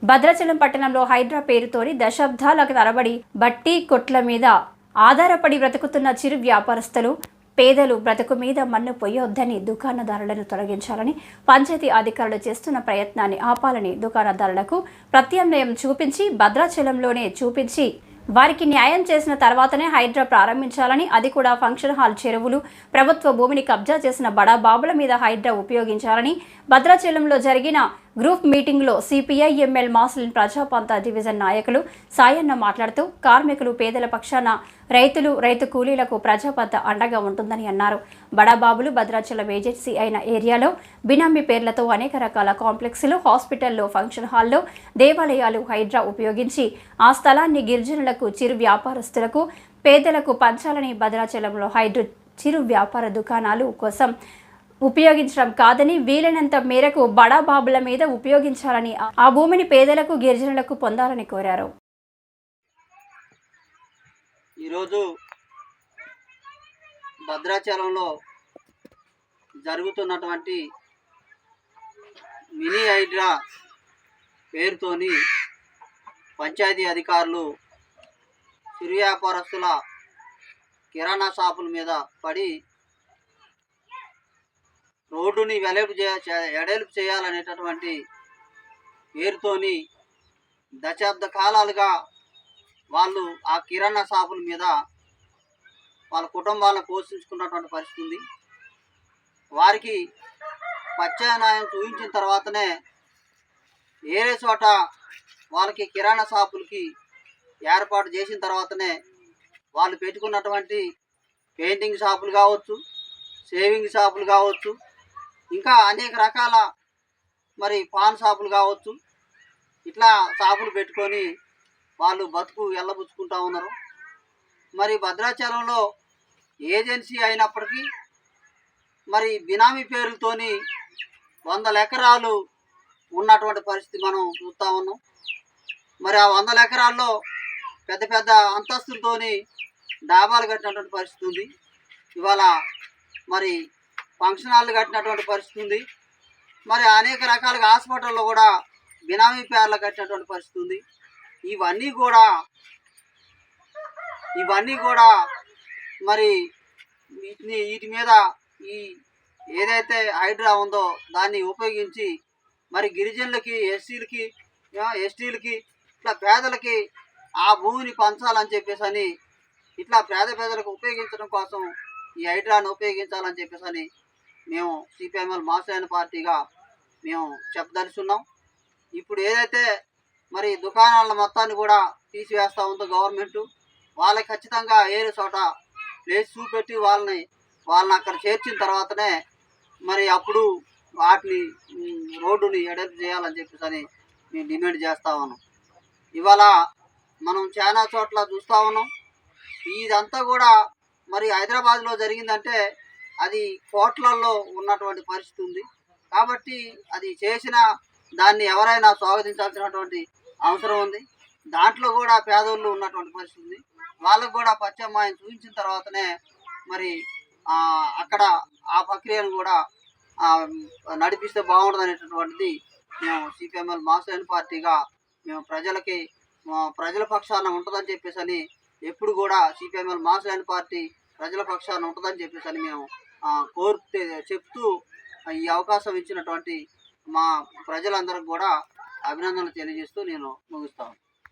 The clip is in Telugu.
భద్రాచలం పట్టణంలో హైడ్రా పేరుతోని దశాబ్దాల తరబడి బట్టి కొట్ల మీద ఆధారపడి బ్రతుకుతున్న చిరు వ్యాపారస్తులు పేదలు బ్రతుకు మీద మన్ను పొయ్యొద్దని దుకాణదారులను తొలగించాలని పంచాయతీ అధికారులు చేస్తున్న ప్రయత్నాన్ని ఆపాలని దుకాణదారులకు ప్రత్యామ్నాయం చూపించి భద్రాచలంలోనే చూపించి వారికి న్యాయం చేసిన తర్వాతనే హైడ్రా ప్రారంభించాలని, అది కూడా ఫంక్షన్ హాల్ చెరువులు ప్రభుత్వ భూమిని కబ్జా చేసిన బడా బాబుల మీద హైడ్రా ఉపయోగించాలని భద్రాచలంలో జరిగిన గ్రూప్ మీటింగ్లో సిపిఐ ఎంఎల్ మాస్లిన్ ప్రజాపంత డివిజన్ నాయకులు సాయన్న మాట్లాడుతూ కార్మికులు పేదల పక్షాన రైతు కూలీలకు ప్రజాపంత అండగా ఉంటుందని అన్నారు. బడాబాబులు భద్రాచలం ఏజెన్సీ అయిన ఏరియాలో బినామీ పేర్లతో అనేక రకాల కాంప్లెక్స్లు, హాస్పిటల్లో, ఫంక్షన్ హాల్లో, దేవాలయాలు హైడ్రా ఉపయోగించి ఆ స్థలాన్ని గిరిజనులకు, చిరు వ్యాపారస్తులకు, పేదలకు పంచాలని, భద్రాచలంలో హైడ్రా చిరు వ్యాపార దుకాణాలు కోసం ఉపయోగించడం కాదని వీలైనంత మేరకు బడాబాబుల మీద ఉపయోగించాలని, ఆ భూమిని పేదలకు, గిరిజనులకు పొందాలని కోరారు. ఈరోజు భద్రాచలంలో జరుగుతున్నటువంటి మినీ హైడ్రా పేరుతోని పంచాయతీ అధికారులు చిరు వ్యాపారస్తుల కిరాణా షాపుల మీద పడి రోడ్డుని ఎడల్పు చేయాలనేటటువంటి పేరుతోని దశాబ్ద కాలాలుగా వాళ్ళు ఆ కిరాణా షాపుల మీద వాళ్ళ కుటుంబాలను పోషించుకున్నటువంటి పరిస్థితి ఉంది. వారికి ప్రత్యామ్నాయం చూపించిన తర్వాతనే వేరే చోట వాళ్ళకి కిరాణా షాపులకి ఏర్పాటు చేసిన తర్వాతనే వాళ్ళు పెట్టుకున్నటువంటి పెయింటింగ్ షాపులు కావచ్చు, షేవింగ్ షాపులు కావచ్చు, ఇంకా అనేక రకాల పాన్ షాపులు కావచ్చు, ఇట్లా షాపులు పెట్టుకొని వాళ్ళు బతుకు ఎల్లబుచ్చుకుంటూ ఉన్నారు. భద్రాచలంలో ఏజెన్సీ అయినప్పటికీ బినామీ పేర్లతోని 100 ఎకరాలు ఉన్నటువంటి పరిస్థితి మనం చూస్తూ ఉన్నాం. ఆ 100 ఎకరాల్లో పెద్ద పెద్ద అంతస్తులతోని డాబాలు కట్టినటువంటి పరిస్థితి ఉంది. ఇవాళ ఫంక్షన్ హాల్ కట్టినటువంటి పరిస్థితి ఉంది. అనేక రకాలుగా హాస్పిటల్లో కూడా బినామీ పేర్లు కట్టినటువంటి పరిస్థితి ఉంది. ఇవన్నీ కూడా వీటి మీద ఈ ఏదైతే హైడ్రా ఉందో దాన్ని ఉపయోగించి గిరిజనులకి, ఎస్సీలకి, ఎస్టీలకి, ఇట్లా పేదలకి ఆ భూమిని పంచాలని చెప్పేసి ఇట్లా పేదలకు ఉపయోగించడం కోసం ఈ హైడ్రాను ఉపయోగించాలని చెప్పేసి మేము సిపిఎంఎల్ మాస్లైన్ పార్టీగా మేము చెప్పదలుచున్నాం. ఇప్పుడు ఏదైతే దుకాణాల మొత్తాన్ని కూడా తీసివేస్తూ ఉందో గవర్నమెంట్, వాళ్ళకి ఖచ్చితంగా ఏరే చోట ప్లేస్ చూపెట్టి వాళ్ళని అక్కడ చేర్చిన తర్వాతనే అప్పుడు వాటిని రోడ్డుని ఎడల్పు చేయాలని చెప్పేసి మేము డిమాండ్ చేస్తూ ఉన్నాం. ఇవాళ మనం చాలా చోట్ల చూస్తూ ఉన్నాం. ఇదంతా కూడా హైదరాబాద్లో జరిగిందంటే అది కోట్లల్లో ఉన్నటువంటి పరిస్థితి ఉంది. కాబట్టి అది చేసిన దాన్ని ఎవరైనా స్వాగతించాల్సినటువంటి అవసరం ఉంది. దాంట్లో కూడా పేదోళ్ళు ఉన్నటువంటి పరిస్థితి ఉంది. వాళ్ళకు కూడా ప్రత్యామ్నాయం చూపించిన తర్వాతనే అక్కడ ఆ ప్రక్రియను కూడా నడిపిస్తే బాగుంటుంది అనేటటువంటిది మేము సిపిఎంఎల్ మాస్లైన్ పార్టీగా మేము ప్రజల పక్షాన ఉంటుందని చెప్పేసి ఎప్పుడు కూడా సిపిఎంఎల్ మాస్లైన్ పార్టీ ప్రజల పక్షాన ఉంటుందని చెప్పేసి మేము చెప్తూ ఈ అవకాశం ఇచ్చినటువంటి మా ప్రజలందరికీ కూడా అభినందనలు తెలియజేస్తూ నేను ముగిస్తాను.